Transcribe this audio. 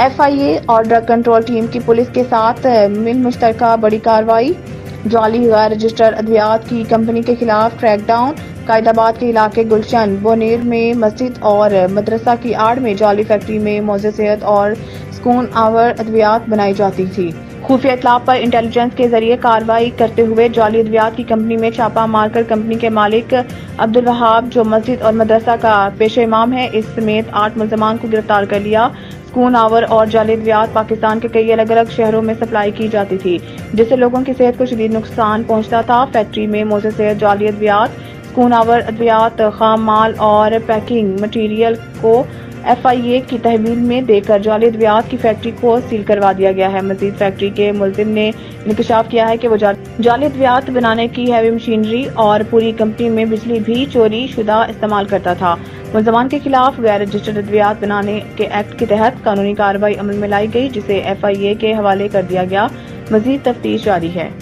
FIA اور drug control team کی police کے ساتھ مل مشترکہ بڑی کارروائی، جعلی غیر رجسٹرڈ ادویات کی کمپنی کے خلاف کریک ڈاؤن۔ قائد آباد کے علاقے گلشن بونیر میں مسجد اور مدرسہ کی آڑ میں جعلی فیکٹری میں موزے صحت اور سکون آور ادویات بنائی جاتی تھی۔ خفیہ اطلاع پر انٹیلیجنس کے ذریعے کارروائی کرتے ہوئے جعلی ادویات کی کمپنی میں چھاپہ مار کر کمپنی کے مالک عبدالوہاب، جو مسجد اور مدرسہ کا پیشہ امام ہے، اس سمیت 8 ملزمان کو گرفتار کر لیا۔ سکون آور اور جعلی ادویات پاکستان کے کئی الگ الگ شہروں میں سپلائی کی جاتی تھی، جس سے لوگوں کی صحت کو شدید نقصان پہنچتا تھا۔ فیکٹری میں موزے صحت، جعلی ادویات، سکون آور ادویات، خام مال اور پیکنگ مٹیریل کو FIA کی تحویل میں دے کر جعلی ادویات کی فیکٹری کو سیل کروا دیا گیا ہے۔ مزید فیکٹری کے ملزم نے انکشاف کیا ہے کہ وہ جعلی ادویات بنانے کی ہیوی مشینری اور پوری کمپنی میں بجلی بھی چوری شدہ استعمال کرتا تھا۔ ملزمان کے خلاف غیر رجسٹرڈ ادویات بنانے کے ایکٹ کے تحت قانونی کارروائی عمل میں لائی گئی، جسے FIA کے حوالے کر دیا گیا۔ مزید تفتیش جاری ہے۔